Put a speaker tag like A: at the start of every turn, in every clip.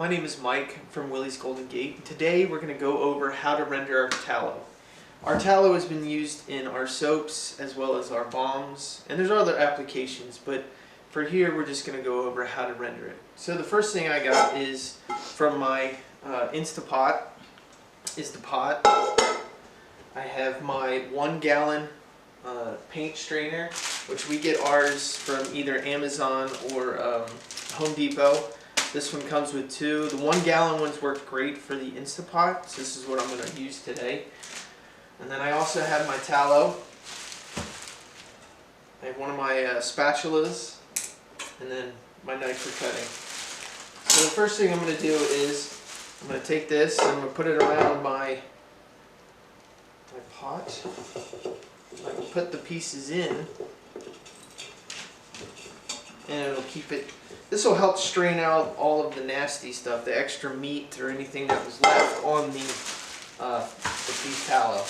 A: My name is Mike from Willies Golden Gate. Today we're going to go over how to render our tallow. Our tallow has been used in our soaps as well as our balms, and there's other applications, but for here we're just going to go over how to render it. So the first thing I got is from my Instapot is the pot. I have my 1 gallon paint strainer, which we get ours from either Amazon or Home Depot. This one comes with 2. The 1 gallon ones work great for the Instapot, so this is what I'm going to use today. And then I also have my tallow. I have one of my spatulas, and then my knife for cutting. So the first thing I'm going to do is I'm going to take this and I'm going to put it around my pot. I can put the pieces in, and it'll keep it. This will help strain out all of the nasty stuff, the extra meat or anything that was left on the beef tallow.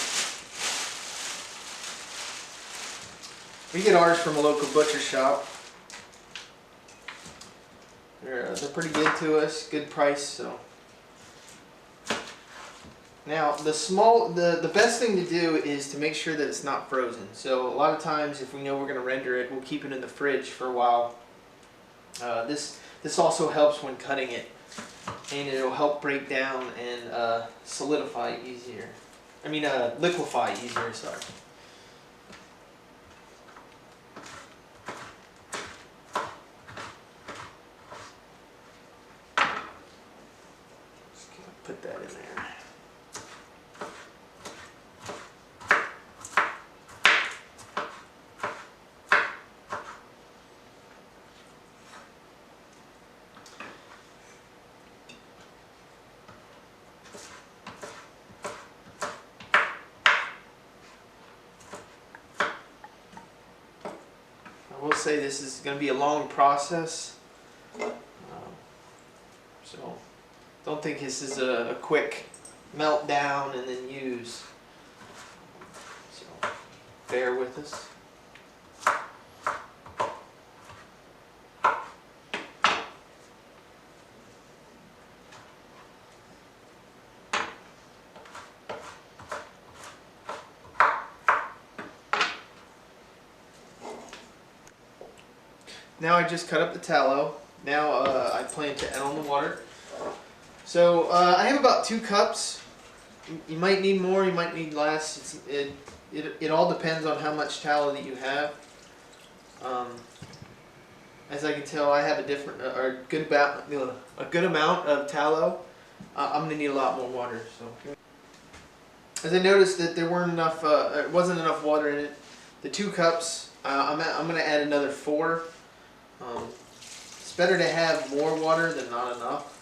A: We get ours from a local butcher shop. They're pretty good to us, good price. So now the best thing to do is to make sure that it's not frozen. So a lot of times, if we know we're going to render it, we'll keep it in the fridge for a while. This also helps when cutting it, and it'll help break down and solidify easier. I mean, liquefy easier. Sorry. Just gonna put that in there. I will say this is going to be a long process, so don't think this is a quick melt down and then use. So bear with us. Now I just cut up the tallow. Now I plan to add on the water. So I have about 2 cups. You might need more, you might need less. It all depends on how much tallow that you have. As I can tell, I have a good amount of tallow. I'm gonna need a lot more water. So as I noticed that there wasn't enough water in it. The 2 cups, I'm gonna add another 4. It's better to have more water than not enough.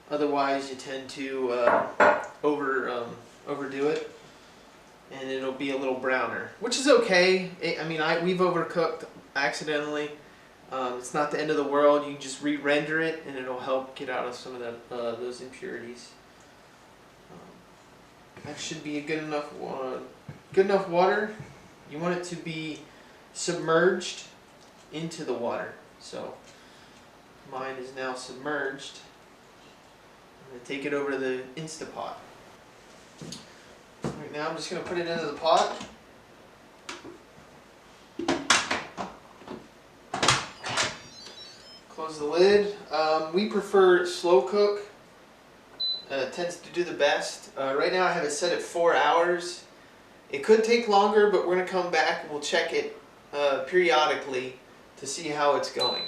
A: Otherwise, you tend to overdo it, and it'll be a little browner, which is okay. I mean, we've overcooked accidentally. It's not the end of the world. You can just re-render it, and it'll help get out of some of those impurities. That should be a good enough water. You want it to be submerged into the water. So mine is now submerged. I'm going to take it over to the Instapot. Right now I'm just going to put it into the pot. Close the lid. We prefer slow cook. Tends to do the best. Right now I have it set at 4 hours. It could take longer, but we're going to come back and we'll check it periodically to see how it's going.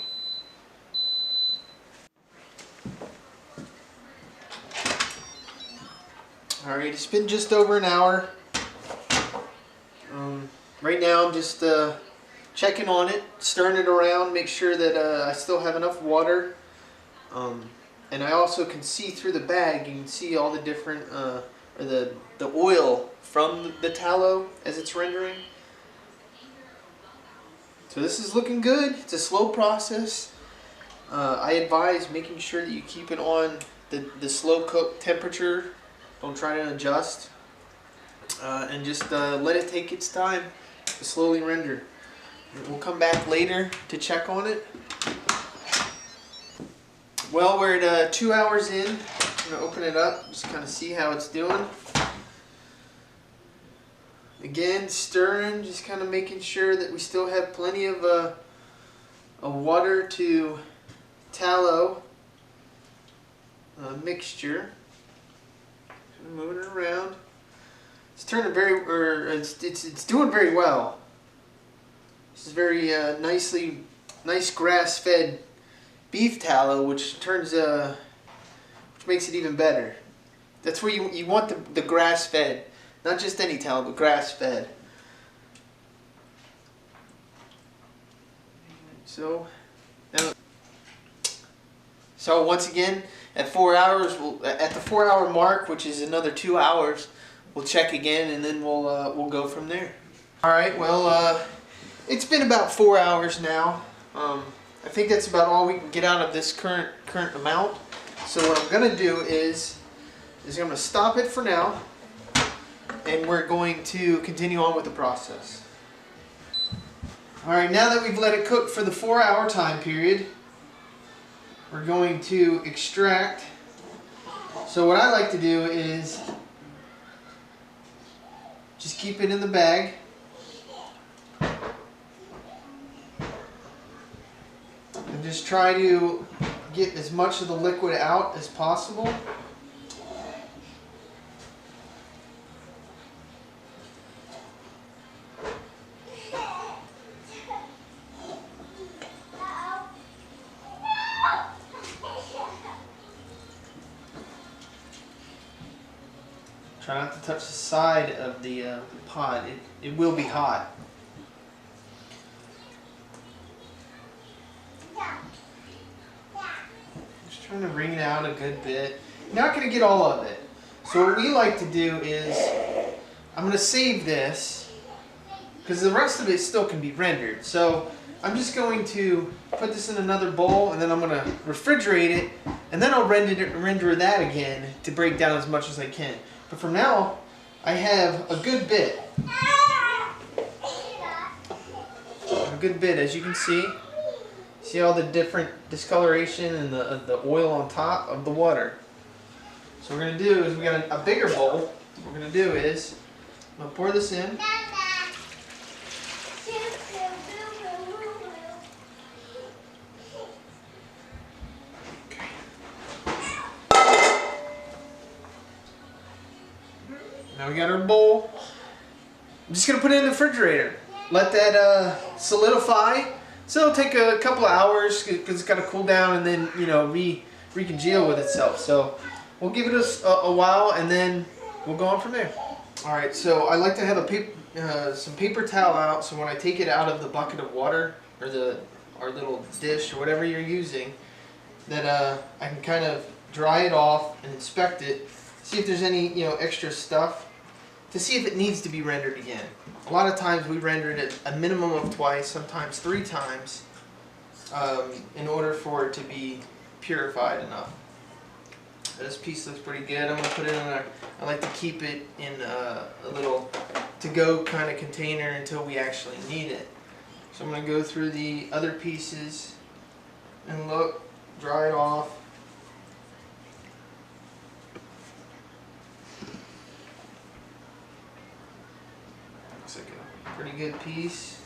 A: Alright, it's been just over an hour. Right now I'm just checking on it, stirring it around, make sure that I still have enough water. And I also can see through the bag, you can see all the different, the oil from the tallow as it's rendering. So this is looking good. It's a slow process. I advise making sure that you keep it on the slow cook temperature. Don't try to adjust. And just let it take its time to slowly render. We'll come back later to check on it. Well, we're at 2 hours in. I'm going to open it up, just kind of see how it's doing. Again, stirring, just kind of making sure that we still have plenty of water to tallow mixture. Kind of moving it around. It's turning it's doing very well. This is very nice grass-fed beef tallow, which makes it even better. That's where you want the grass-fed, not just any tallow, but grass-fed. So once again, at 4 hours, at the 4 hour mark, which is another 2 hours, we'll check again, and then we'll go from there. All right. Well, it's been about 4 hours now. I think that's about all we can get out of this current amount. So what I'm going to do is I'm going to stop it for now, and we're going to continue on with the process. All right, now that we've let it cook for the 4 hour time period, we're going to extract. So what I like to do is just keep it in the bag. And just try to get as much of the liquid out as possible. Try not to touch the side of the pot. It will be hot. Just trying to wring it out a good bit. You're not going to get all of it. So what we like to do is, I'm going to save this because the rest of it still can be rendered. So I'm just going to put this in another bowl, and then I'm going to refrigerate it, and then I'll render that again to break down as much as I can. But for now, I have a good bit. As you can see. See all the different discoloration and the oil on top of the water. So what we're going to do is, we got a bigger bowl. What we're going to do is, I'm going to pour this in. Now we got our bowl. I'm just going to put it in the refrigerator. Let that solidify. So it'll take a couple of hours because it's got to cool down and then, recongeal with itself. So we'll give it a while, and then we'll go on from there. All right, so I like to have some paper towel out, so when I take it out of the bucket of water, or our little dish, or whatever you're using, that I can kind of dry it off and inspect it, see if there's any extra stuff, to see if it needs to be rendered again. A lot of times we render it a minimum of twice, sometimes 3 times, in order for it to be purified enough. This piece looks pretty good. I'm going to put it in I like to keep it in a little to-go kind of container until we actually need it. So I'm going to go through the other pieces and look, dry it off. Looks like a pretty good piece.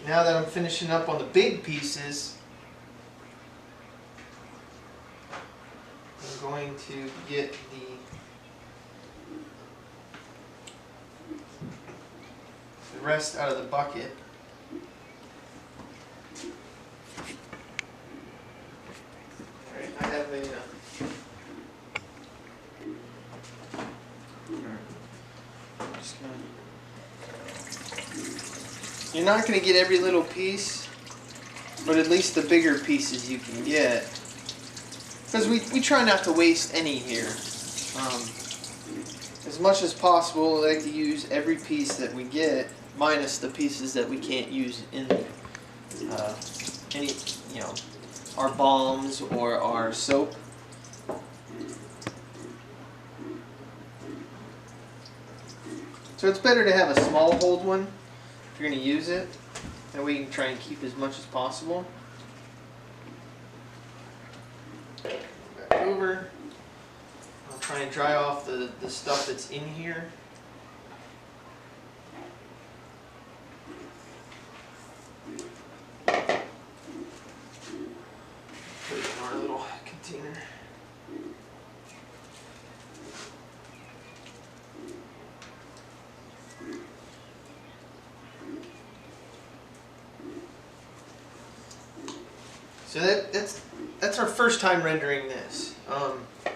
A: Now that I'm finishing up on the big pieces, I'm going to get the rest out of the bucket. Alright, I have just gonna. You're not going to get every little piece, but at least the bigger pieces you can get. Because we try not to waste any here. As much as possible, I like to use every piece that we get, minus the pieces that we can't use in any, you know, our balms or our soap. So it's better to have a small hold one if you're going to use it. That way you can try and keep as much as possible. Back over. I'll try and dry off the stuff that's in here. Put it in our little container. So that's our first time rendering this.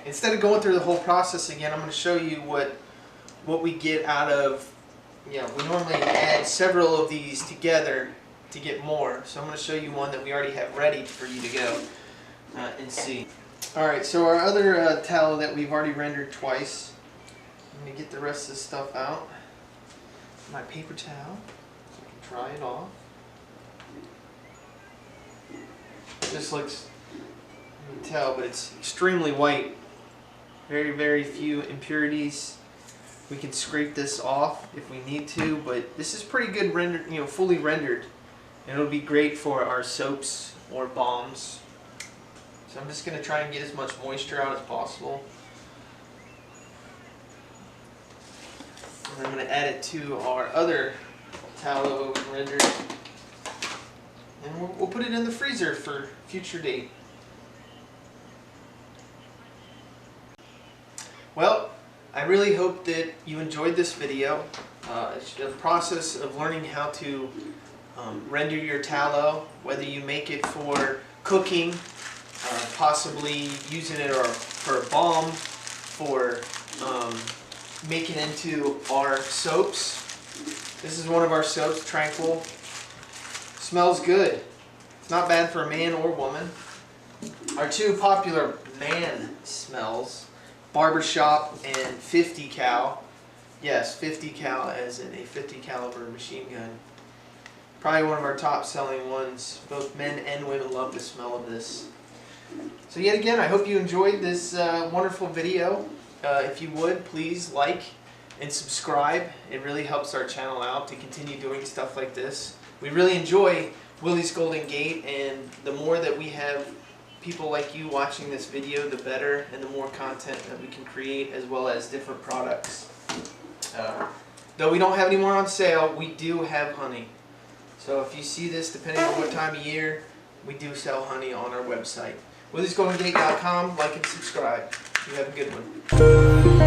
A: Instead of going through the whole process again, I'm going to show you what we get out of, you know, we normally add several of these together to get more. So I'm going to show you one that we already have ready for you to go and see. Alright, so our other tallow that we've already rendered twice. Let me get the rest of this stuff out. My paper towel, so I can dry it off. This looks, you can tell, but it's extremely white. Very few impurities. We can scrape this off if we need to, but this is pretty good rendered, you know, fully rendered. And it'll be great for our soaps or balms. So I'm just going to try and get as much moisture out as possible. And I'm going to add it to our other tallow we rendered. And we'll put it in the freezer for future date. Well, I really hope that you enjoyed this video. It's the process of learning how to render your tallow, whether you make it for cooking, possibly using it for a balm, for making into our soaps. This is one of our soaps, Tranquil. Smells good. Not bad for a man or woman. Our two popular man smells, Barbershop and 50 cal. Yes, 50 cal as in a 50 caliber machine gun. Probably one of our top selling ones. Both men and women love the smell of this. So yet again, I hope you enjoyed this wonderful video. If you would, please like and subscribe. It really helps our channel out to continue doing stuff like this. We really enjoy Willies Golden Gate, and the more that we have people like you watching this video, the better, and the more content that we can create, as well as different products. Though we don't have any more on sale, we do have honey. So if you see this, depending on what time of year, we do sell honey on our website. WilliesGoldenGate.com. Like and subscribe. You have a good one.